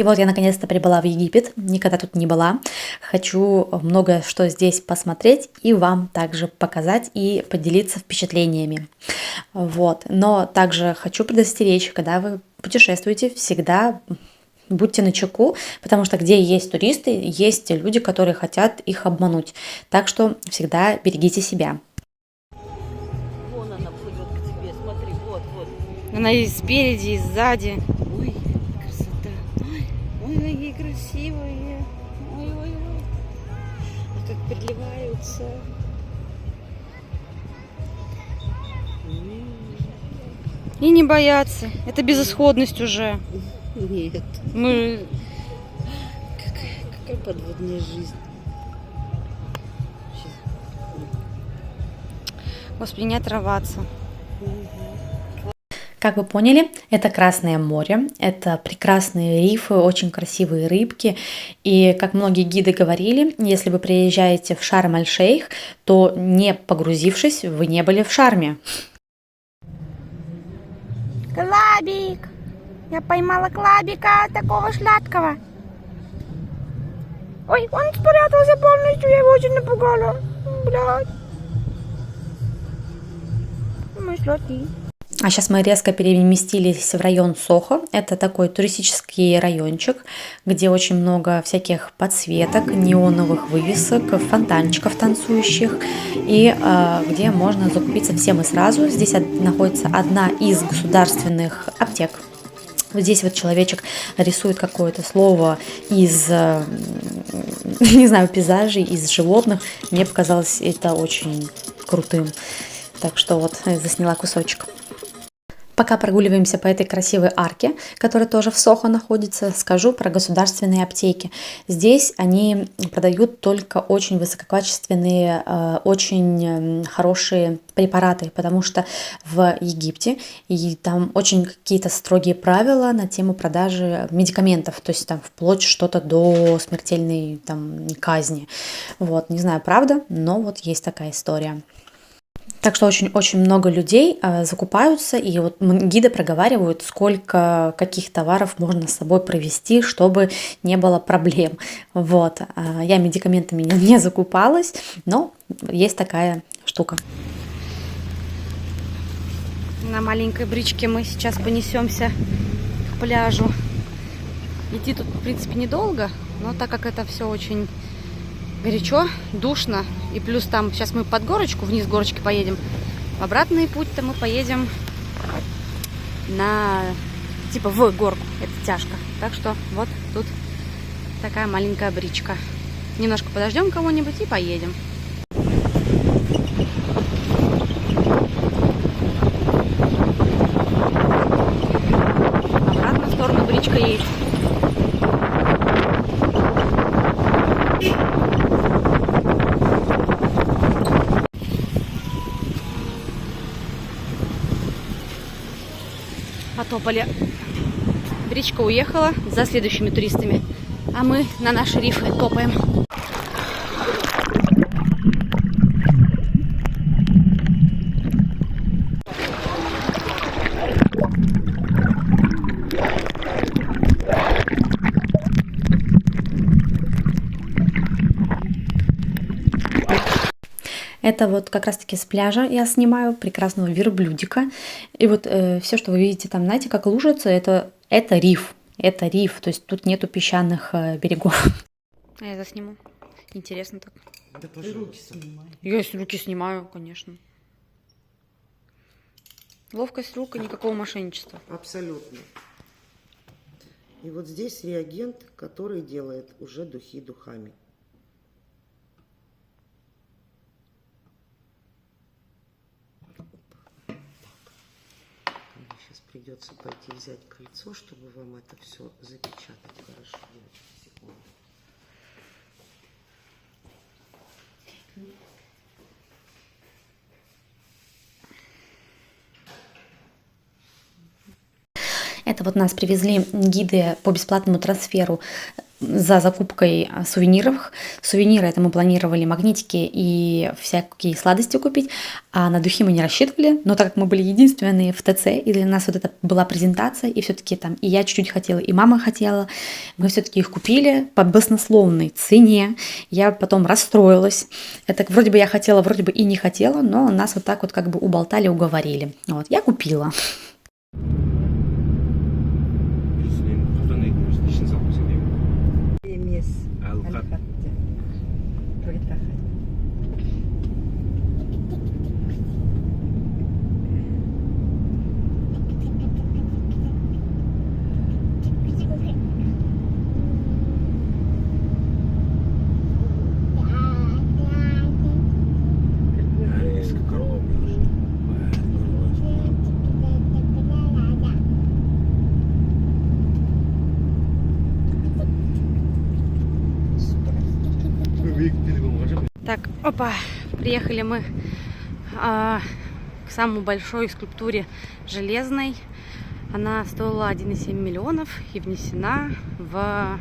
И вот я наконец-то прибыла в Египет, никогда тут не была. Хочу многое что здесь посмотреть и вам также показать и поделиться впечатлениями. Вот. Но также хочу предостеречь, когда вы путешествуете, всегда будьте начеку, потому что где есть туристы, есть люди, которые хотят их обмануть. Так что всегда берегите себя. Вон она плывет к тебе, смотри, вот, вот. Она и спереди, и сзади. Ой, красота. Ой, ноги красивые. Ой, ой, ой. А как переливаются. И не бояться. Это безысходность уже. Нет. Мы... Какая подводная жизнь. Господи, не отрываться. Как вы поняли, это Красное море, это прекрасные рифы, очень красивые рыбки. И, как многие гиды говорили, если вы приезжаете в Шарм-эль-Шейх, то не погрузившись, вы не были в Шарме. Клабик! Я поймала клабика, такого сладкого. Ой, он спрятался полностью, я его очень напугала. Блядь. Мой сладкий. А сейчас мы резко переместились в район Сохо. Это такой туристический райончик, где очень много всяких подсветок, неоновых вывесок, фонтанчиков танцующих, и где можно закупиться всем и сразу. Здесь находится одна из государственных аптек. Вот здесь вот человечек рисует какое-то слово из, не знаю, пейзажей, из животных. Мне показалось это очень крутым. Так что вот засняла кусочек. Пока прогуливаемся по этой красивой арке, которая тоже в Сохо находится, скажу про государственные аптеки. Здесь они продают только очень высококачественные, очень хорошие препараты, потому что в Египте и там очень какие-то строгие правила на тему продажи медикаментов, то есть там вплоть что-то до смертельной там казни. Вот, не знаю, правда, но вот есть такая история. Так что очень-очень много людей закупаются, и вот гиды проговаривают, сколько каких товаров можно с собой провести, чтобы не было проблем. Вот. Я медикаментами не закупалась, но есть такая штука. На маленькой бричке мы сейчас понесемся к пляжу. Идти тут, в принципе, недолго, но так как это все очень горячо, душно, и плюс там сейчас мы под горочку, вниз горочки поедем. В обратный путь-то мы поедем на, типа, в горку. Это тяжко. Так что вот тут такая маленькая бричка. Немножко подождем кого-нибудь и поедем. Обратно в сторону бричка едет. Потопали. Бричка уехала за следующими туристами, а мы на наши рифы топаем. Это вот как раз-таки с пляжа я снимаю прекрасного верблюдика. И вот все, что вы видите там, знаете, как лужица, это риф. Это риф, то есть тут нету песчаных берегов. А я засниму. Интересно так. Да, руки снимай. Я руки снимаю, конечно. Ловкость рук и никакого мошенничества. Абсолютно. И вот здесь реагент, который делает уже духи духами. Мне сейчас придется пойти взять кольцо, чтобы вам это все запечатать хорошо. Секунду. Это вот нас привезли гиды по бесплатному трансферу за закупкой сувениров. Сувениры это мы планировали магнитики и всякие сладости купить, а на духи мы не рассчитывали, но так как мы были единственные в ТЦ, и для нас вот это была презентация, и все-таки там и я чуть-чуть хотела, и мама хотела, мы все-таки их купили по баснословной цене. Я потом расстроилась. Это вроде бы я хотела, вроде бы и не хотела, но нас вот так вот как бы уболтали, уговорили. Вот, я купила. Так, опа, приехали мы к самой большой скульптуре железной. Она стоила 1,7 миллионов и внесена в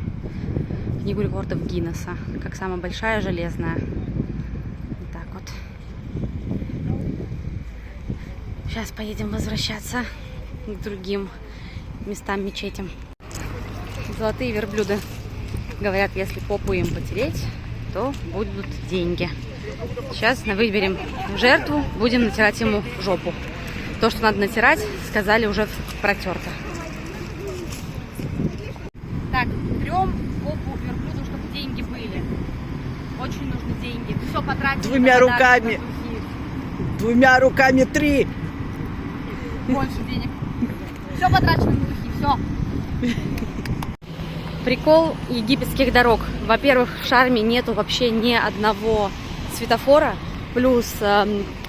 книгу рекордов Гиннесса, как самая большая железная. Вот так вот. Сейчас поедем возвращаться к другим местам, мечетям. Золотые верблюды. Говорят, если попу им потереть, то будут деньги. Сейчас выберем жертву, будем натирать ему жопу. То, что надо натирать, сказали, уже протерто. Так, трем попу верблюду, чтобы деньги были. Очень нужны деньги. Все потратили. Двумя руками 3. Больше денег. Все потрачено на духи, все. Прикол египетских дорог. Во-первых, в Шарме нету вообще ни одного светофора. Плюс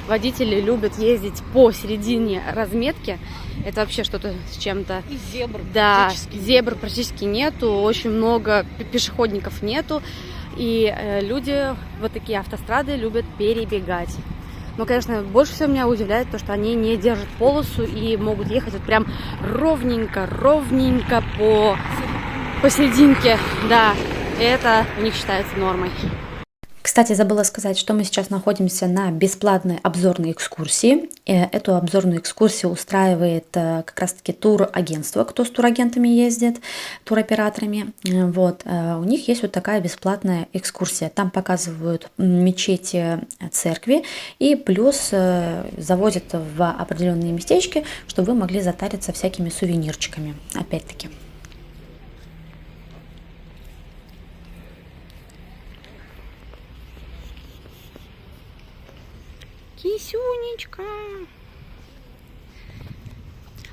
водители любят ездить посередине разметки. Это вообще что-то с чем-то. И зебр. Да, зебр практически нету. Очень много пешеходников нету. И люди, вот такие автострады, любят перебегать. Но, конечно, больше всего меня удивляет то, что они не держат полосу и могут ехать вот прям ровненько посерединке, да, это у них считается нормой. Кстати, забыла сказать, что мы сейчас находимся на бесплатной обзорной экскурсии. Эту обзорную экскурсию устраивает как раз-таки турагентство, кто с турагентами ездит, туроператорами. Вот. У них есть вот такая бесплатная экскурсия. Там показывают мечети, церкви и плюс завозят в определенные местечки, чтобы вы могли затариться всякими сувенирчиками. Опять-таки. Кисюнечка.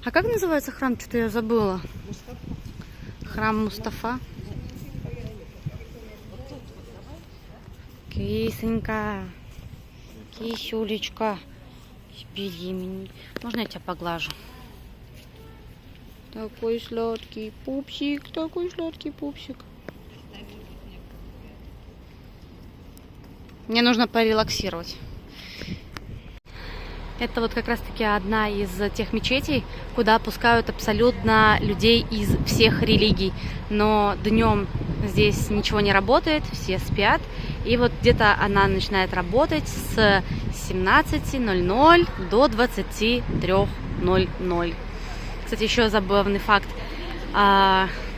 А как называется храм? Что-то я забыла. Храм Мустафа. Кисонька. Кисюлечка. Бери меня. Можно я тебя поглажу? Такой сладкий пупсик. Такой сладкий пупсик. Мне нужно порелаксировать. Это вот как раз-таки одна из тех мечетей, куда пускают абсолютно людей из всех религий. Но днем здесь ничего не работает, все спят. И вот где-то она начинает работать с 17:00 до 23:00. Кстати, еще забавный факт.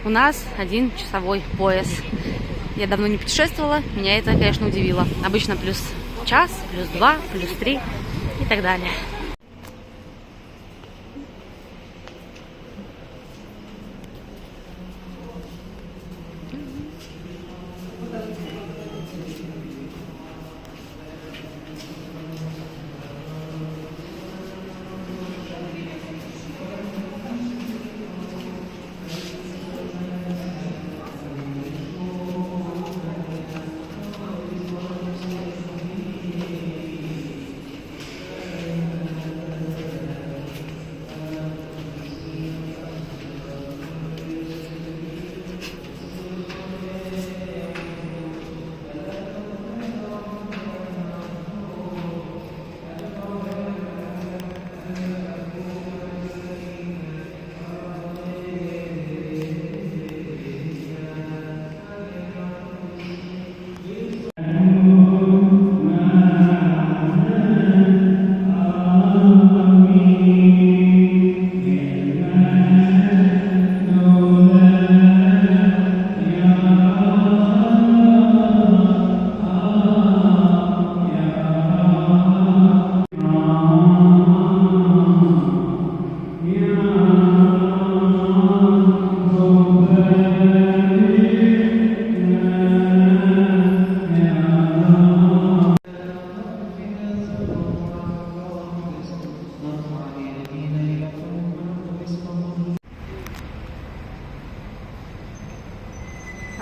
У нас 1 часовой пояс. Я давно не путешествовала, меня это, конечно, удивило. Обычно плюс час, плюс 2, плюс 3. И так далее.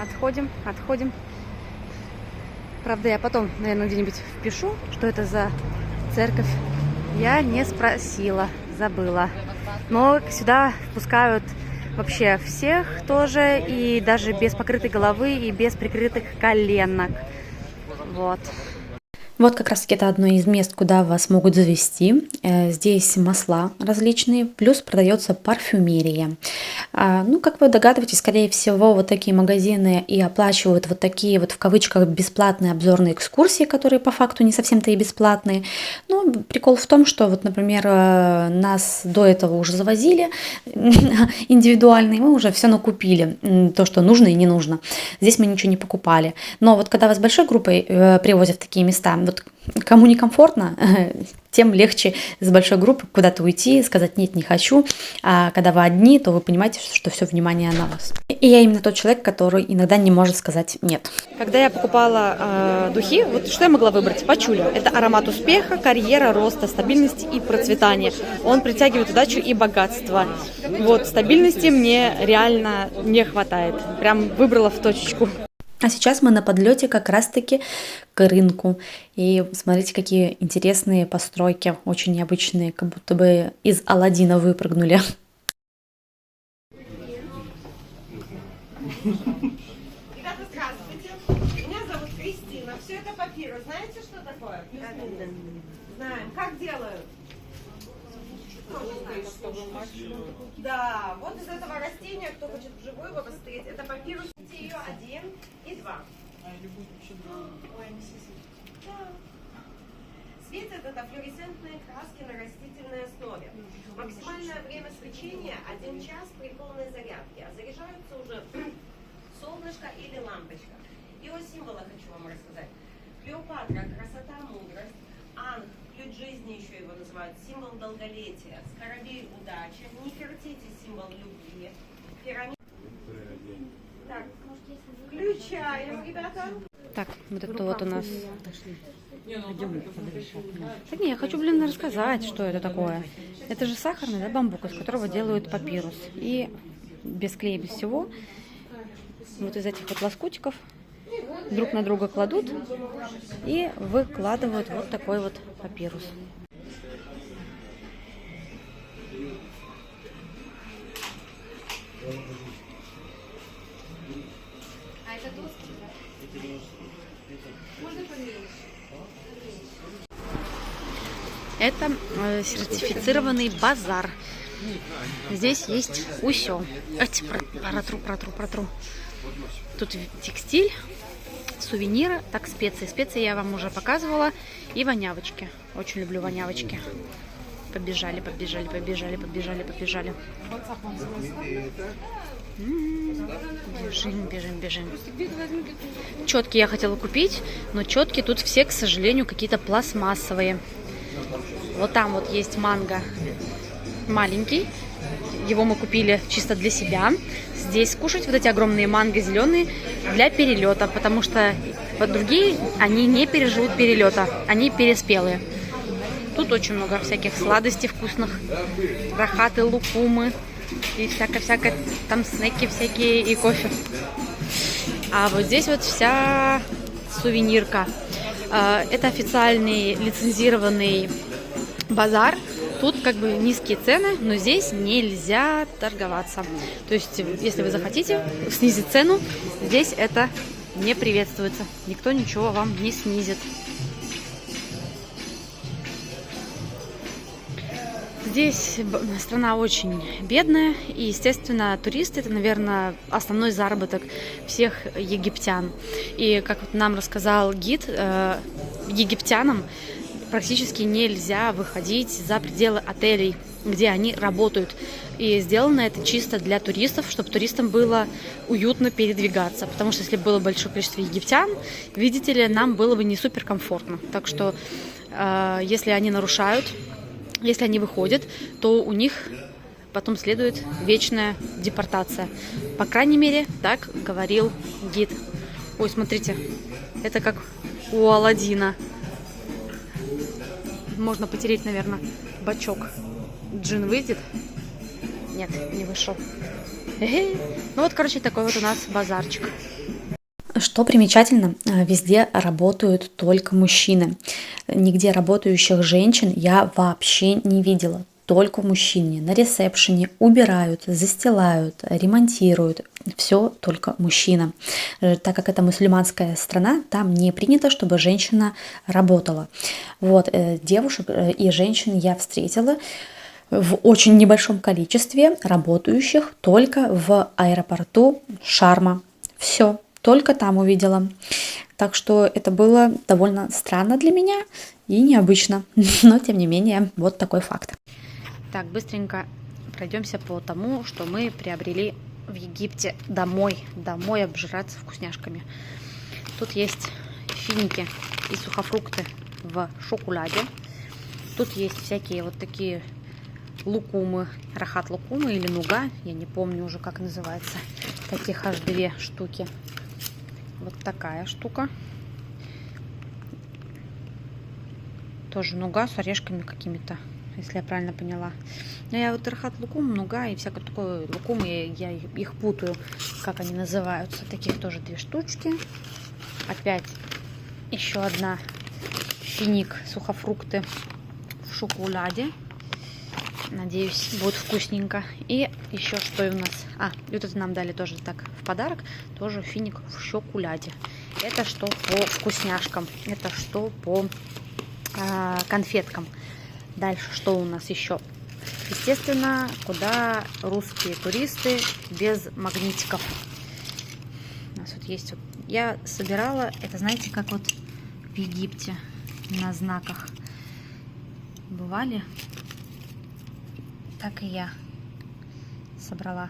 отходим. Правда, я потом, наверное, где-нибудь впишу, что это за церковь. Я не спросила, забыла. Но сюда впускают вообще всех тоже, и даже без покрытой головы, и без прикрытых коленок. Вот. Вот как раз таки это одно из мест, куда вас могут завести. Здесь масла различные, плюс продается парфюмерия. Ну, как вы догадываетесь, скорее всего, вот такие магазины и оплачивают вот такие вот в кавычках бесплатные обзорные экскурсии, которые по факту не совсем-то и бесплатные. Но прикол в том, что вот, например, нас до этого уже завозили индивидуально, и мы уже все накупили, то, что нужно и не нужно. Здесь мы ничего не покупали. Но вот когда вас большой группой привозят в такие места, вот кому некомфортно, тем легче с большой группы куда-то уйти, сказать «нет, не хочу». А когда вы одни, то вы понимаете, что все внимание на вас. И я именно тот человек, который иногда не может сказать «нет». Когда я покупала духи, вот что я могла выбрать? Пачули. Это аромат успеха, карьера, роста, стабильности и процветания. Он притягивает удачу и богатство. Вот, стабильности мне реально не хватает. Прям выбрала в точечку. А сейчас мы на подлете как раз-таки к рынку. И смотрите, какие интересные постройки, очень необычные, как будто бы из Аладдина выпрыгнули. Ребята, здравствуйте. Меня зовут Кристина. Все это папирус. Знаете, что такое? Знаем. Как делают? Да, вот из этого растения, кто хочет вживую его посмотреть, это папирус. Ее 1 и 2. Светят это флуоресцентные краски на растительной основе. Максимальное время свечения 1 час при полной зарядке, а заряжаются уже солнышко или лампочка. И о символах хочу вам рассказать. Клеопатра, красота, мудрость. Анг, ключ жизни еще его называют, символ долголетия. Скоробей, удача. Нефертити, символ любви. Пирамида. Так, включаем, ребята. Так, вот это вот у нас. Так не, я хочу, рассказать, что это такое. Это же сахарный, да, бамбук, из которого делают папирус. И без клея, без всего. Вот из этих вот лоскутиков друг на друга кладут и выкладывают вот такой вот папирус. А это доски, да? Можно померить? Это сертифицированный базар. Здесь есть усё. Протру. Тут текстиль, сувениры, так, специи. Специи я вам уже показывала. И вонявочки. Очень люблю вонявочки. Побежали. Бежим. Четки я хотела купить, но четки тут все, к сожалению, какие-то пластмассовые. Вот там вот есть манго маленький. Его мы купили чисто для себя. Здесь кушать вот эти огромные манго зеленые для перелета, потому что другие, они не переживут перелета, они переспелые. Тут очень много всяких сладостей вкусных, рахаты, лукумы и всякое, там снеки всякие и кофе. А вот здесь вот вся сувенирка. Это официальный лицензированный базар. Тут как бы низкие цены, но здесь нельзя торговаться. То есть, если вы захотите снизить цену, здесь это не приветствуется. Никто ничего вам не снизит. Здесь страна очень бедная, и, естественно, туристы – это, наверное, основной заработок всех египтян. И, как нам рассказал гид, египтянам практически нельзя выходить за пределы отелей, где они работают. И сделано это чисто для туристов, чтобы туристам было уютно передвигаться. Потому что если было большое количество египтян, видите ли, нам было бы не суперкомфортно. Так что, если они нарушают, если они выходят, то у них потом следует вечная депортация. По крайней мере, так говорил гид. Ой, смотрите, это как у Аладдина. Можно потереть, наверное, бачок. Джин выйдет? Нет, не вышел. Ну вот, короче, такой вот у нас базарчик. Что примечательно, везде работают только мужчины. Нигде работающих женщин я вообще не видела. Только мужчины. На ресепшене убирают, застилают, ремонтируют. Все только мужчина. Так как это мусульманская страна, там не принято, чтобы женщина работала. Вот, девушек и женщин я встретила в очень небольшом количестве, работающих только в аэропорту Шарма. Все, только там увидела. Так что это было довольно странно для меня и необычно. Но, тем не менее, вот такой факт. Так, быстренько пройдемся по тому, что мы приобрели в Египте домой обжираться вкусняшками. Тут есть финики и сухофрукты в шоколаде. Тут есть всякие вот такие лукумы, рахат лукумы или нуга, я не помню уже, как называется. Таких аж 2 штуки. Вот такая штука. Тоже нуга с орешками какими-то, если я правильно поняла. Но я вот рахат лукум, нуга и всякое такое лукум, я их путаю, как они называются. Таких тоже 2 штучки. Опять еще одна финик, сухофрукты в шоколаде. Надеюсь, будет вкусненько. И еще что у нас? И вот это нам дали тоже так в подарок. Тоже финик в шоколаде. Это что по вкусняшкам. Это что по конфеткам. Дальше что у нас еще? Естественно, куда русские туристы без магнитиков. У нас вот есть. Я собирала, это знаете, как вот в Египте на знаках бывали. Так и я собрала,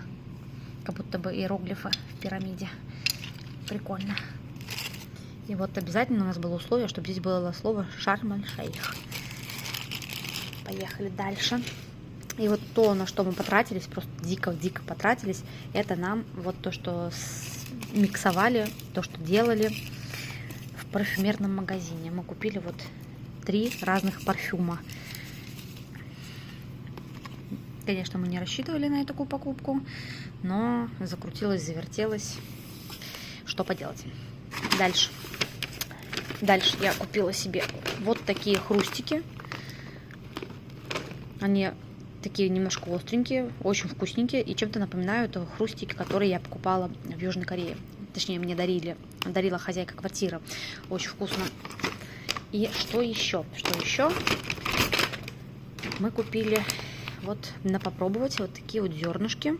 как будто бы иероглифы в пирамиде. Прикольно. И вот обязательно у нас было условие, чтобы здесь было слово Шарм-эль-Шейх. Поехали дальше. И вот то, на что мы потратились, просто дико-дико потратились, это нам вот то, что миксовали, то, что делали в парфюмерном магазине. Мы купили вот 3 разных парфюма. Конечно, мы не рассчитывали на такую покупку, но закрутилась, завертелась. Что поделать? Дальше я купила себе вот такие хрустики. Они такие немножко остренькие, очень вкусненькие и чем-то напоминают хрустики, которые я покупала в Южной Корее. Точнее, мне дарила хозяйка квартиры. Очень вкусно. И что еще? Мы купили вот на попробовать вот такие вот зернышки.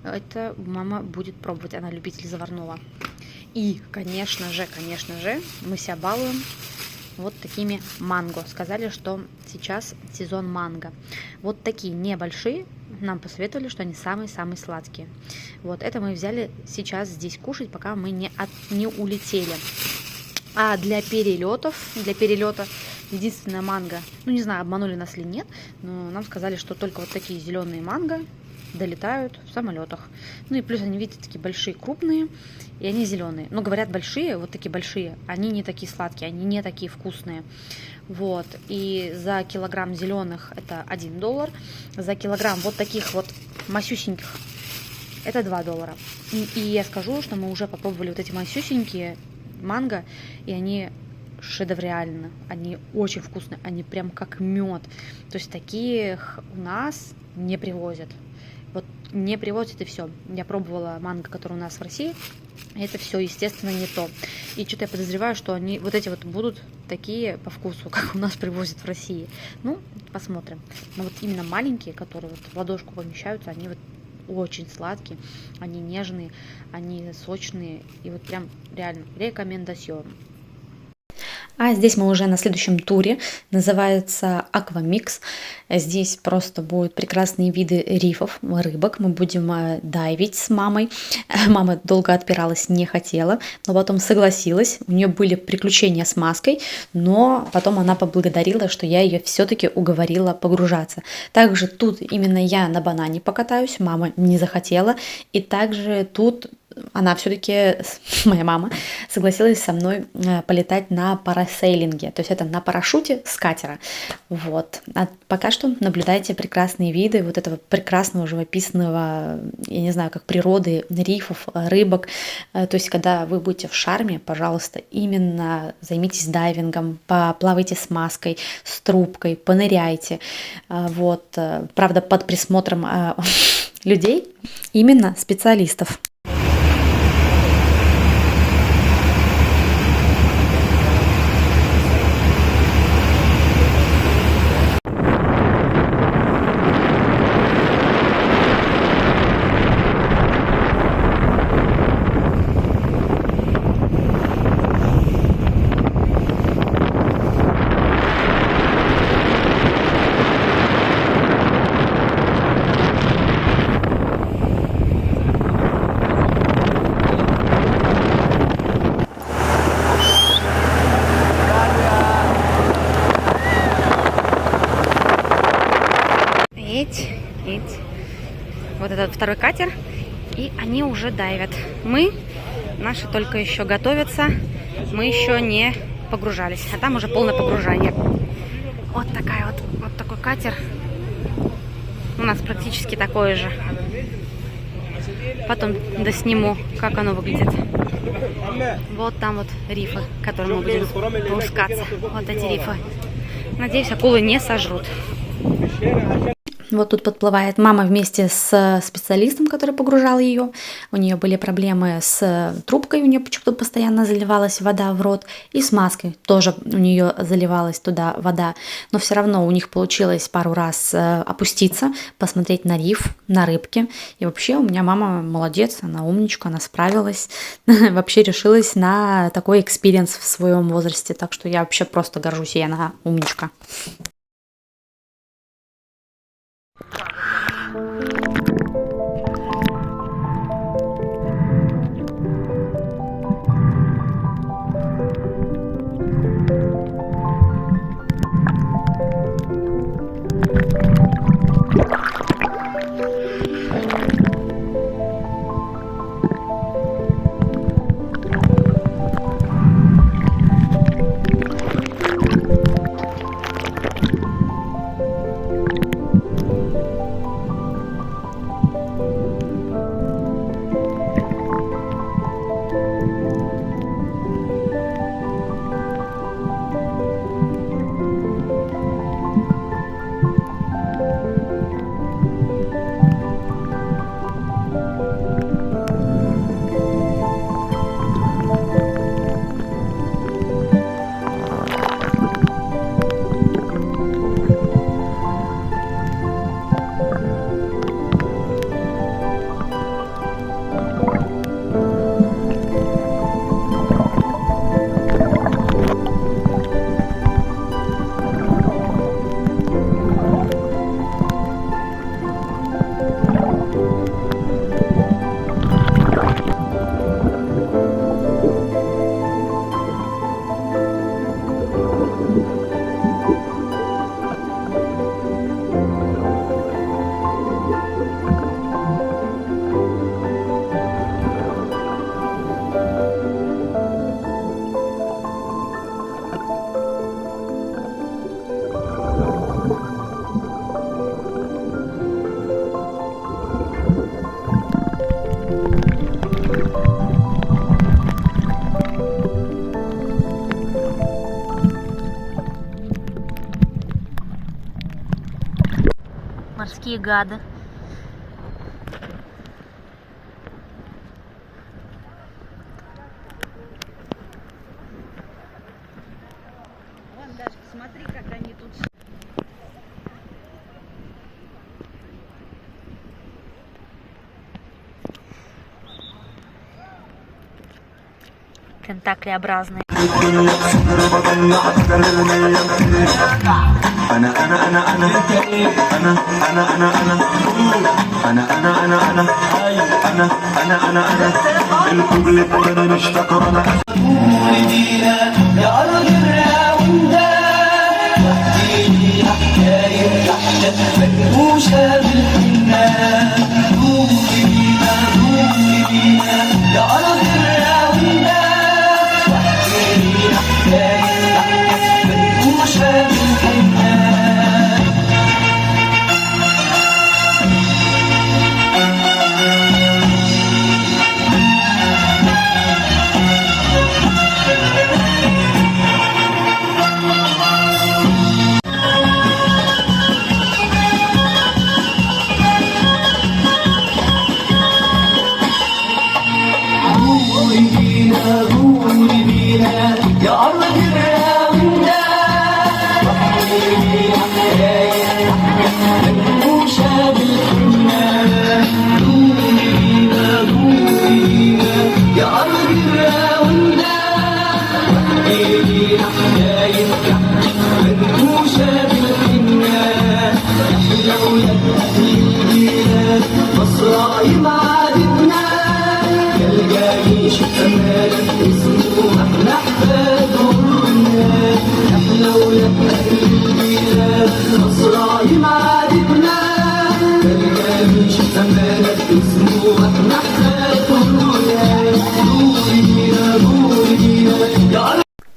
Это мама будет пробовать, она любитель заварного. И, конечно же, мы себя балуем вот такими манго. Сказали, что сейчас сезон манго. Вот такие небольшие. Нам посоветовали, что они самые-самые сладкие. Вот это мы взяли сейчас здесь кушать, пока мы не улетели. А для перелета единственная манго, не знаю, обманули нас или нет, но нам сказали, что только вот такие зеленые манго долетают в самолетах. И плюс они, видите, такие большие, крупные, и они зеленые. Но говорят, большие, вот такие большие, они не такие сладкие, они не такие вкусные. Вот, и за килограмм зеленых это $1, за килограмм вот таких вот масюсеньких это $2. И я скажу, что мы уже попробовали вот эти масюсенькие манго, и они шедевриально, они очень вкусные, они прям как мед. То есть таких у нас не привозят. Вот не привозят, и все. Я пробовала манго, который у нас в России, это все, естественно, не то. И что-то я подозреваю, что они вот эти вот будут такие по вкусу, как у нас привозят в России. Посмотрим. Но вот именно маленькие, которые вот в ладошку помещаются, они вот очень сладкие, они нежные, они сочные, и вот прям реально рекомендацион. А здесь мы уже на следующем туре, называется Аквамикс. Здесь просто будут прекрасные виды рифов, рыбок. Мы будем дайвить с мамой. Мама долго отпиралась, не хотела, но потом согласилась. У нее были приключения с маской, но потом она поблагодарила, что я ее все-таки уговорила погружаться. Также тут именно я на банане покатаюсь, мама не захотела. И также тут она все-таки, моя мама, согласилась со мной полетать на парасейлинге, то есть это на парашюте с катера. Вот. А пока что наблюдайте прекрасные виды вот этого прекрасного живописного, я не знаю, как природы, рифов, рыбок. То есть когда вы будете в Шарме, пожалуйста, именно займитесь дайвингом, поплавайте с маской, с трубкой, поныряйте. Вот. Правда, под присмотром людей, именно специалистов. Вот этот второй катер, и они уже дайвят. Мы, наши только еще готовятся, мы еще не погружались, а там уже полное погружение. Вот такой катер. У нас практически такой же. Потом досниму, как оно выглядит. Вот там вот рифы, к которым мы будем спускаться. Вот эти рифы. Надеюсь, акулы не сожрут. Вот тут подплывает мама вместе с специалистом, который погружал ее. У нее были проблемы с трубкой, у нее почему-то постоянно заливалась вода в рот. И с маской тоже у нее заливалась туда вода. Но все равно у них получилось пару раз опуститься, посмотреть на риф, на рыбки. И вообще у меня мама молодец, она умничка, она справилась. Вообще решилась на такой экспириенс в своем возрасте. Так что я вообще просто горжусь ей, она умничка. Морские гады. Вон даже посмотри, как они тут. Тентаклеобразные. مدبوشة بالحنان، قولي بينا قولي بينا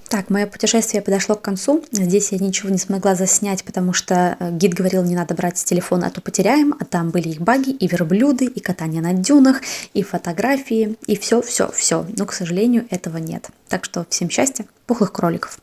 Так, мое путешествие подошло к концу. Здесь я ничего не смогла заснять, потому что гид говорил, не надо брать телефон, а то потеряем. А там были их баги, и верблюды, и катание на дюнах, и фотографии, и все. Но, к сожалению, этого нет. Так что всем счастья, пухлых кроликов.